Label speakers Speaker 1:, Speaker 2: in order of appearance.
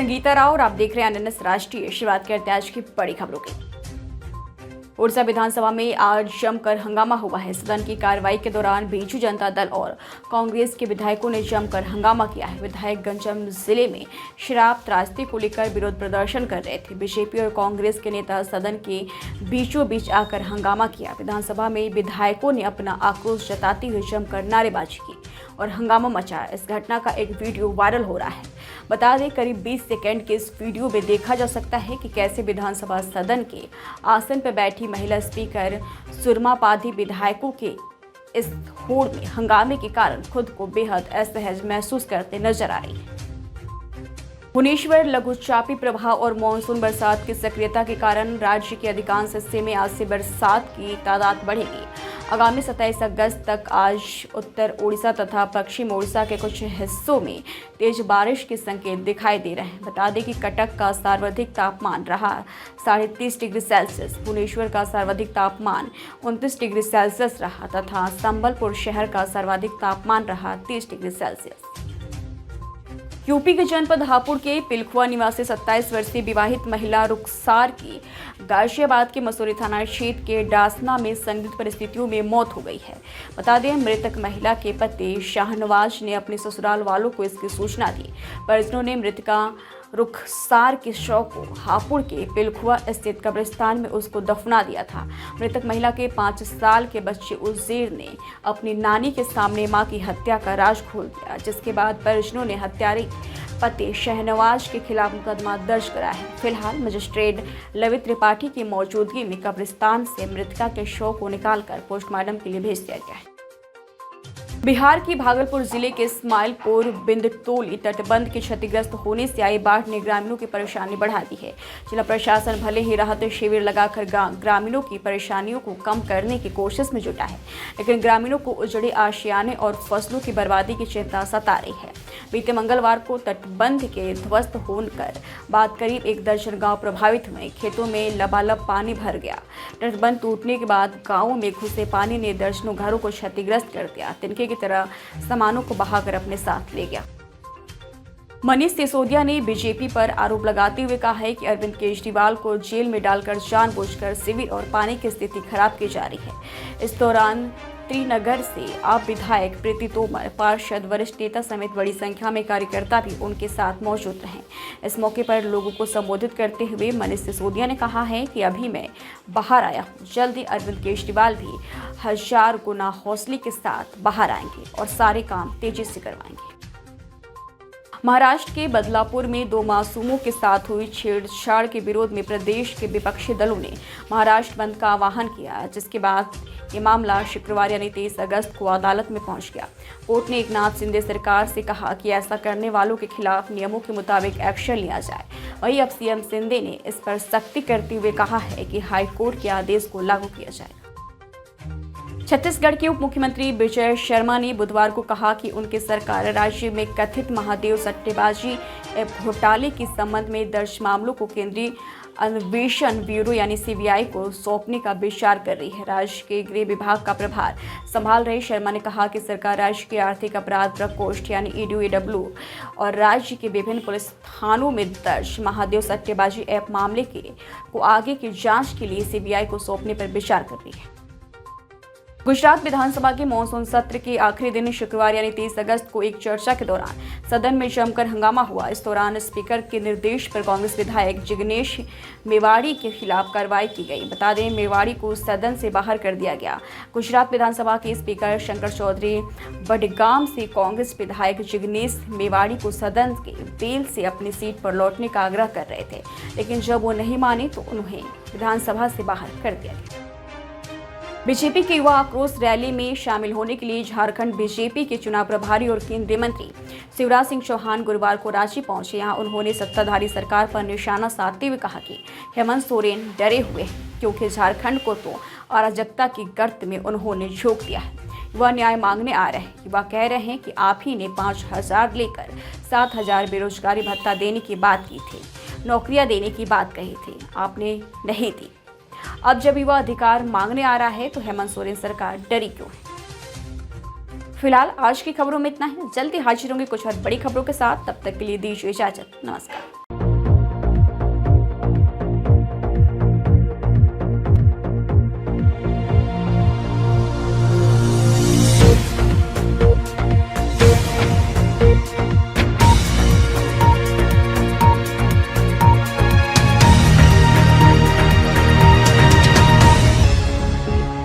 Speaker 1: संगीता राव और आप देख रहे हैं अनन्य राष्ट्रीय। शुरुआत करते हैं आज की बड़ी खबरों की। उड़ीसा विधानसभा में आज जमकर हंगामा हुआ है। सदन की कार्रवाई के दौरान बीजू जनता दल और कांग्रेस के विधायकों ने जमकर हंगामा किया है। विधायक गंजम जिले में शराब त्रासदी को लेकर विरोध प्रदर्शन कर रहे थे। बीजेपी और कांग्रेस के नेता सदन के बीचों बीच आकर हंगामा किया। विधानसभा में विधायकों ने अपना आक्रोश जताते हुए जमकर नारेबाजी की और हंगामा मचाया। इस घटना का एक वीडियो वायरल हो रहा है। बता दें, करीब 20 सेकंड के इस वीडियो में देखा जा सकता है कि कैसे विधानसभा सदन के आसन पर बैठी महिला स्पीकर सुरमा पाधी विधायकों के इस होड़ में हंगामे के कारण खुद को बेहद असहज महसूस करते नजर आ रही है। भुवनेश्वर लघुचापी प्रभाव और मानसून बरसात की सक्रियता के कारण राज्य के अधिकांश हिस्से में आज से बरसात की तादाद बढ़ेगी। आगामी 27 अगस्त तक आज उत्तर ओडिशा तथा पश्चिम ओडिशा के कुछ हिस्सों में तेज बारिश के संकेत दिखाई दे रहे हैं। बता दें कि कटक का सर्वाधिक तापमान रहा 30.5 डिग्री सेल्सियस, भुवनेश्वर का सर्वाधिक तापमान 29 डिग्री सेल्सियस रहा तथा संबलपुर शहर का सर्वाधिक तापमान रहा 30 डिग्री सेल्सियस। यूपी के जनपद हापुड़ के पिलखुआ निवासी 27 वर्षीय विवाहित महिला रुखसार की गाजियाबाद के मसूरी थाना क्षेत्र के डासना में संदिग्ध परिस्थितियों में मौत हो गई है। बता दें, मृतक महिला के पति शाहनवाज ने अपने ससुराल वालों को इसकी सूचना दी। परिजनों ने मृतका रुखसार के शव को हापुड़ के पिलखुआ स्थित कब्रिस्तान में उसको दफना दिया था। मृतक महिला के 5 साल के बच्चे उज़ैर ने अपनी नानी के सामने मां की हत्या का राज खोल दिया, जिसके बाद परिजनों ने हत्यारे पति शहनवाज के खिलाफ मुकदमा दर्ज कराया है। फिलहाल मजिस्ट्रेट लवित त्रिपाठी की मौजूदगी में कब्रिस्तान से मृतका के शव को निकालकर पोस्टमार्टम के लिए भेज दिया गया है। बिहार की भागलपुर जिले के इस्माइलपुर बिंदटोली तटबंध के क्षतिग्रस्त होने से आई बाढ़ ने ग्रामीणों की परेशानी बढ़ा दी है। जिला प्रशासन भले ही राहत शिविर लगाकर ग्रामीणों की परेशानियों को कम करने की कोशिश में जुटा है, लेकिन ग्रामीणों को उजड़े आशियाने और फसलों की बर्बादी की चिंता सता रही है। बीते मंगलवार को तटबंध के ध्वस्त होने बाद करीब 1 दर्जन गाँव प्रभावित हुए। खेतों में लबालब पानी भर गया। तटबंध टूटने के बाद गाँवों में घुसे पानी ने दर्जनों घरों को क्षतिग्रस्त कर दिया। तिनके की तरह सामानों को बहाकर अपने साथ ले गया। मनीष सिसोदिया ने बीजेपी पर आरोप लगाते हुए कहा है कि अरविंद केजरीवाल को जेल में डालकर जानबूझकर सिविल और पानी की स्थिति खराब की जा रही है। इस दौरान त्रिनगर से आप विधायक प्रीति तोमर, पार्षद, वरिष्ठ नेता समेत बड़ी संख्या में कार्यकर्ता भी उनके साथ मौजूद रहे। इस मौके पर लोगों को संबोधित करते हुए मनीष सिसोदिया ने कहा है कि अभी मैं बाहर आया हूँ, जल्दी अरविंद केजरीवाल भी 1000 गुना हौसले के साथ बाहर आएंगे और सारे काम तेजी से करवाएंगे। महाराष्ट्र के बदलापुर में 2 मासूमों के साथ हुई छेड़छाड़ के विरोध में प्रदेश के विपक्षी दलों ने महाराष्ट्र बंद का आह्वान किया, जिसके बाद ये मामला शुक्रवार यानी 23 अगस्त को अदालत में पहुंच गया। कोर्ट ने एकनाथ शिंदे सरकार से कहा कि ऐसा करने वालों के खिलाफ नियमों के मुताबिक एक्शन लिया जाए। वहीं अब सीएम शिंदे ने इस पर सख्ती करते हुए कहा है कि हाईकोर्ट के आदेश को लागू किया जाए। छत्तीसगढ़ के उप मुख्यमंत्री विजय शर्मा ने बुधवार को कहा कि उनकी सरकार राज्य में कथित महादेव सट्टेबाजी घोटाले के संबंध में दर्ज मामलों को केंद्रीय अन्वेषण ब्यूरो यानी सीबीआई को सौंपने का विचार कर रही है। राज्य के गृह विभाग का प्रभार संभाल रहे शर्मा ने कहा कि सरकार राज्य के आर्थिक अपराध प्रकोष्ठ यानी EDW और राज्य के विभिन्न पुलिस थानों में दर्ज महादेव सट्टेबाजी ऐप मामले को आगे की जांच के लिए सीबीआई को सौंपने पर विचार कर रही है। गुजरात विधानसभा के मानसून सत्र के आखिरी दिन शुक्रवार यानी 23 अगस्त को एक चर्चा के दौरान सदन में जमकर हंगामा हुआ। इस दौरान स्पीकर के निर्देश पर कांग्रेस विधायक जिग्नेश मेवाड़ी के खिलाफ कार्रवाई की गई। बता दें, मेवाड़ी को सदन से बाहर कर दिया गया। गुजरात विधानसभा के स्पीकर शंकर चौधरी बडगाम से कांग्रेस विधायक जिग्नेश मेवाड़ी को सदन के बेल से अपनी सीट पर लौटने का आग्रह कर रहे थे, लेकिन जब वो नहीं माने तो उन्हें विधानसभा से बाहर कर दिया गया। बीजेपी की युवा आक्रोश रैली में शामिल होने के लिए झारखंड बीजेपी के चुनाव प्रभारी और केंद्रीय मंत्री शिवराज सिंह चौहान गुरुवार को रांची पहुंचे। यहां उन्होंने सत्ताधारी सरकार पर निशाना साधते हुए कहा कि हेमंत सोरेन डरे हुए हैं, क्योंकि झारखंड को तो अराजकता की गर्त में उन्होंने झोंक दिया है। युवा न्याय मांगने आ रहे हैं। युवा कह रहे हैं कि आप ही ने 5000 लेकर 7000 बेरोजगारी भत्ता देने की बात की थी, नौकरियां देने की बात कही थी, आपने नहीं दी। अब जब युवा अधिकार मांगने आ रहा है तो हेमंत सोरेन सरकार डरी क्यों है। फिलहाल आज की खबरों में इतना ही। जल्दी हाजिर होंगे कुछ और बड़ी खबरों के साथ। तब तक के लिए दीजिए इजाजत। नमस्कार।